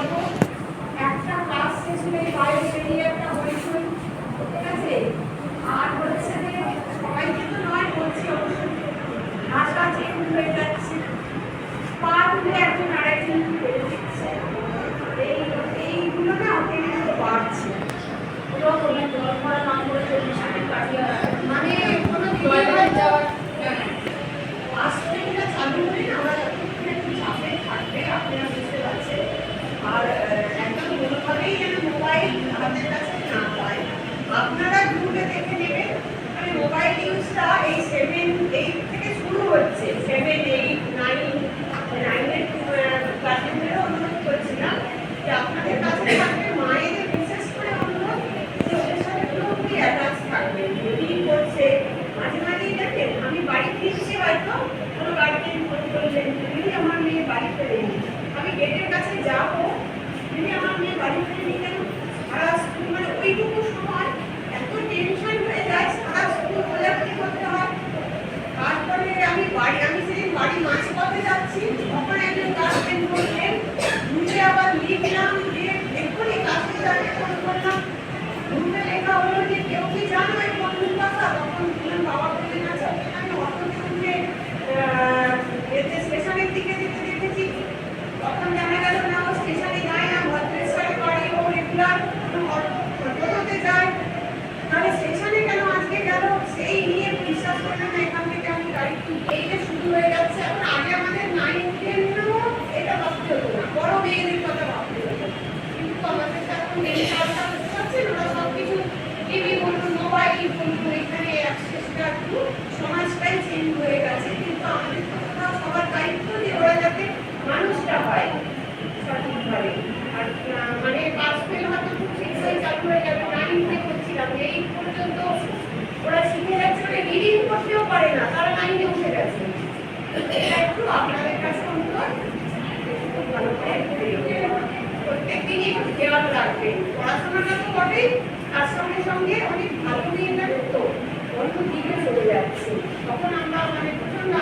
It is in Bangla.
যাবো, একটা ক্লাস শেষ হলে বাইরে বেরিয়ে একটা হইচই, ঠিক আছে। আর হচ্ছে যে সবাইকে তো নয় বলছি, অবশ্যই ভাষা চেঞ্জ হয়ে যাচ্ছে, পা তুলে একজন আরেকজন বেড়ে দিচ্ছে, এইগুলো না অতিরিক্ত বাড়ছে। মানে কোনো যাওয়ার আসলে চালু করি না আমরা, যতক্ষণ একটু চাপে থাকবে আপনারা বুঝতে পারছেন। আর একদম কোনোভাবেই যেন মোবাইল হাতের কাছে না পায়, আপনারা গ্রুপে দেখে নেবেন। মানে মোবাইল ইউজটা এই 7-8 থেকে শুরু হচ্ছে, 7-8-9-9-এর ক্লাসের অনুরোধ করছিলাম যে আপনাদের কাছে থাকবে মায়েদের বিশেষ করে অনুরোধ যে ওদের সাথে পুরোপুরি অ্যাটাচ থাকবেন। রিডিং করছে মাঝে মাঝেই দেখেন, আমি বাড়ি ফিরছি হয়তো কোনো গার্জেন ফোন করলেন, দিদি আমার মেয়ে বাড়ি ফেরেনি, আমি গেটের কাছে যাবো, দিদি আমার মেয়ে বাড়ি ফেরেনি কেন, সারা স্কুল মানে ওইটুকু সময় এত টেনশন হয়ে যায়, সারা স্কুল খোঁজাখুঁজি করতে হয়। তারপরে আমি সেদিন বাড়ি মাঝপথে যাচ্ছি, তখন একজন গার্জেন বললেন, ঘুরে আবার লিখলাম যে এক্ষুনি কাছে যাকে ফোন করলাম, ঘুরে লেখা হলো যে কেউ কি জানো এই বন্ধুর কথা, তখন বাবা বললেন আচ্ছা আমি অটো শুনতে এতে স্টেশনের দিকে যেতে দেখেছি, তখন জানা গেল না ও স্টেশনে যায় না, ভদ্রেশ্বরে বাড়ি, ও রেগুলার অটোতে যায়, তাহলে স্টেশনে কেন আজকে গেল, সেই নিয়ে বিশ্বাস করবে না এখান থেকে আমি গাড়ি এই যে শুরু হয়ে যাচ্ছে। এখন আগে আমাদের 9-10-ও এটা ভাবতে হতো না, বড় মেয়েদের কথা ভাবতে হতো, কিন্তু আমাদের এখন মেয়ে কাজটা বুঝতে পারছেন, ওরা সব কিছু টিভি বলুন মোবাইল বলুন এখানে অ্যাক্সেসটা একটু সমাজটাই চেঞ্জ হয়ে গেছে। কিন্তু আমাদের কথা সবার দায়িত্ব যে ওরা যাতে মানুষটা হয় সঠিকভাবে। আর মানে পাস ফেল হয়তো খুব শীঘ্রই চালু হয়ে যাবে, 9-এ করছিলাম, 8 পর্যন্ত ওরা শিখে যাচ্ছে, মানে রিডিং করতেও পারে না, তারা 9-এ উঠে গেছে। এটা একটু আপনাদের কাছে অনুরোধ, খুব ভালো করে প্রত্যেকদিনই একটু খেয়াল রাখবেন। পড়াশোনাটা তো বটেই, তার সঙ্গে সঙ্গে অনেক ভালো নিয়ে যাবেন তো অন্য দিকে চলে যাচ্ছে, তখন আমরা মানে প্রচন্ড